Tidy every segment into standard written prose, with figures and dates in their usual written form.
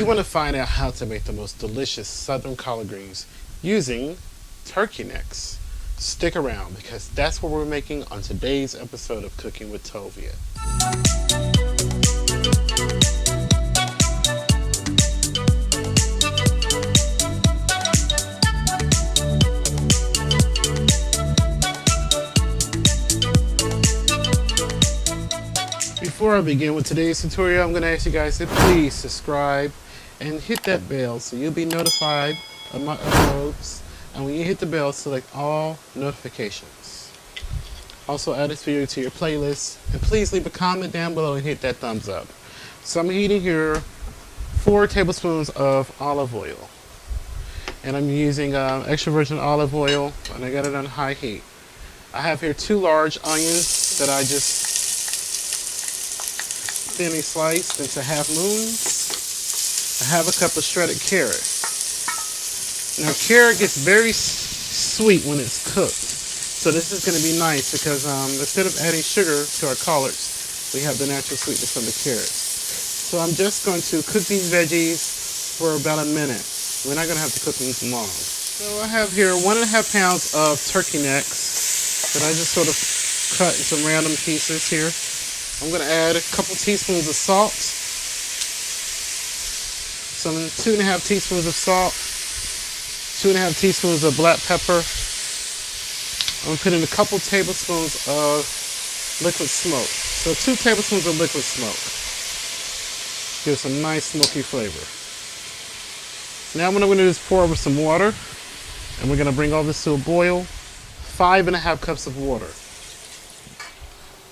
you want to find out how to make the most delicious southern collard greens using turkey necks, stick around because that's what we're making on today's episode of Cooking with Tovia. Before I begin with today's tutorial, I'm going to ask you guys to please subscribe and hit that bell so you'll be notified of my uploads. And when you hit the bell, select all notifications. Also add this video to your playlist. And please leave a comment down below and hit that thumbs up. So I'm heating here 4 tablespoons of olive oil. And I'm using extra virgin olive oil, and I got it on high heat. I have here 2 large onions that I just thinly sliced into half moons. I have a cup of shredded carrot. Now carrot gets very sweet when it's cooked, so this is going to be nice because instead of adding sugar to our collards, we have the natural sweetness from the carrots. So I'm just going to cook these veggies for about a minute. We're not going to have to cook them long. So I have here 1.5 pounds of turkey necks that I just sort of cut into random pieces here. I'm going to add a couple teaspoons of salt, some 2.5 teaspoons of salt, 2.5 teaspoons of black pepper. I'm going to put in a couple tablespoons of liquid smoke. So 2 tablespoons of liquid smoke. Gives some nice smoky flavor. Now what I'm going to do is pour over some water, and we're going to bring all this to a boil. 5.5 cups of water.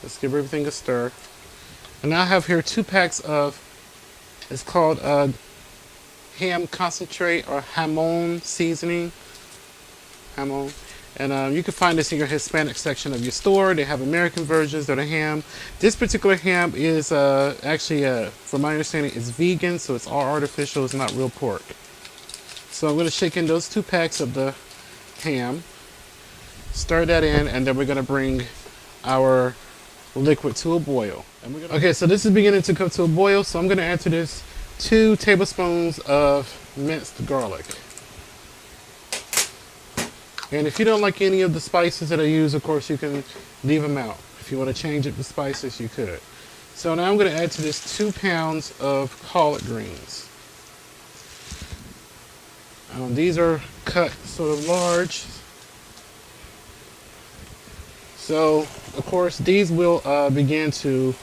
Let's give everything a stir. And now I have here 2 packs of, it's called ham concentrate or hamon seasoning. Hamon. And you can find this in your Hispanic section of your store. They have American versions that are ham. This particular ham is actually, from my understanding, it's vegan, so it's all artificial. It's not real pork. So I'm going to shake in those 2 packs of the ham. Stir that in, and then we're going to bring our liquid to a boil. And okay, so this is beginning to cook to a boil, so I'm going to add to this 2 tablespoons of minced garlic. And if you don't like any of the spices that I use, of course you can leave them out. If you want to change up the spices, you could. So now I'm going to add to this 2 pounds of collard greens. These are cut sort of large. So, of course, these will begin to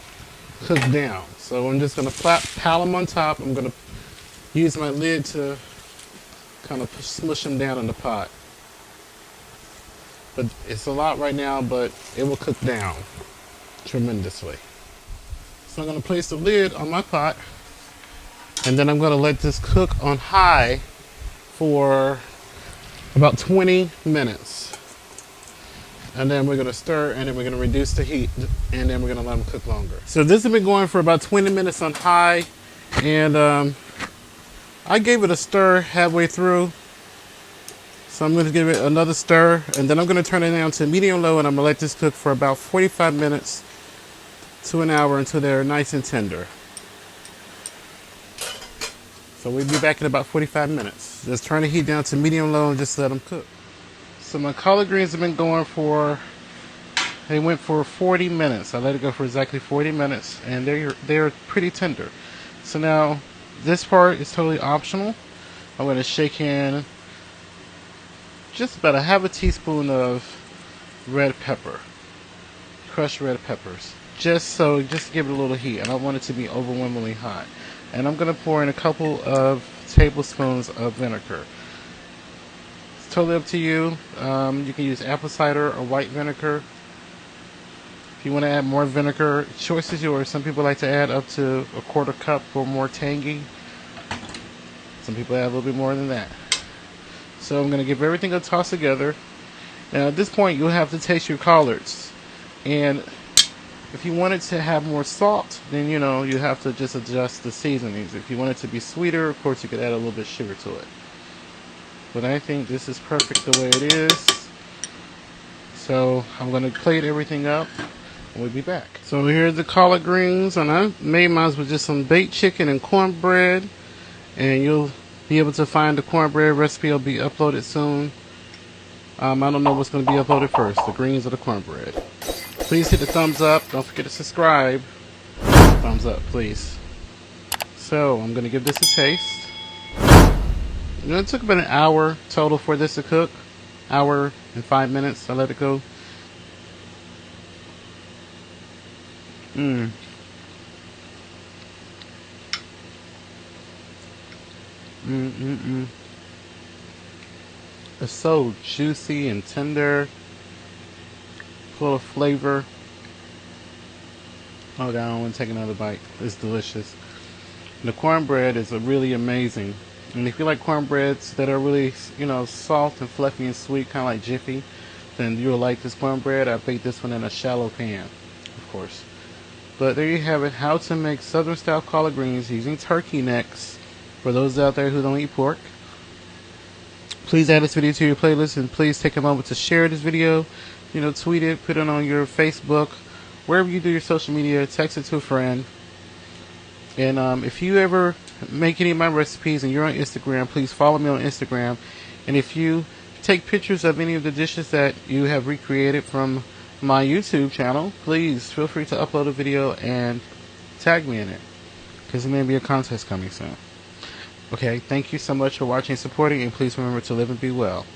cook down. So I'm just going to pile them on top. I'm going to use my lid to kind of smush them down in the pot. But it's a lot right now, but it will cook down tremendously. So I'm going to place the lid on my pot, and then I'm going to let this cook on high for about 20 minutes. And then we're going to stir, and then we're going to reduce the heat, and then we're going to let them cook longer. So this has been going for about 20 minutes on high, and I gave it a stir halfway through. So I'm going to give it another stir, and then I'm going to turn it down to medium low, and I'm going to let this cook for about 45 minutes to an hour until they're nice and tender. So we'll be back in about 45 minutes. Just turn the heat down to medium low and just let them cook. So my collard greens have been going they went for 40 minutes. I let it go for exactly 40 minutes, and they're pretty tender. So now this part is totally optional. I'm going to shake in just about 1/2 teaspoon of red pepper, crushed red peppers, just to give it a little heat. I don't want it to be overwhelmingly hot. And I'm going to pour in a couple of tablespoons of vinegar. Totally up to you. You can use apple cider or white vinegar. If you want to add more vinegar, choice is yours. Some people like to add up to 1/4 cup for more tangy. Some people add a little bit more than that. So I'm going to give everything a toss together. Now at this point you'll have to taste your collards. And if you want it to have more salt, then you have to just adjust the seasonings. If you want it to be sweeter, of course you could add a little bit of sugar to it. But I think this is perfect the way it is. So I'm going to plate everything up, and we'll be back. So here's the collard greens, and I made mine with just some baked chicken and cornbread. and you'll be able to find the cornbread recipe. Will be uploaded soon. I don't know what's going to be uploaded first, the greens or the cornbread. Please hit the thumbs up. Don't forget to subscribe. Thumbs up, please. So I'm going to give this a taste. It took about an hour total for this to cook. Hour and 5 minutes. I let it go. It's so juicy and tender, full of flavor. Oh God, I want to take another bite. It's delicious. The cornbread is really amazing. And if you like cornbreads that are really, soft and fluffy and sweet, kind of like Jiffy, then you'll like this cornbread. I baked this one in a shallow pan, of course. But there you have it, how to make Southern style collard greens using turkey necks. For those out there who don't eat pork, please add this video to your playlist, and please take a moment to share this video. Tweet it, put it on your Facebook, wherever you do your social media, text it to a friend. And if you ever make any of my recipes and you're on Instagram, please follow me on Instagram. And if you take pictures of any of the dishes that you have recreated from my YouTube channel, please feel free to upload a video and tag me in it, because there may be a contest coming soon. Okay, thank you so much for watching and supporting, and please remember to live and be well.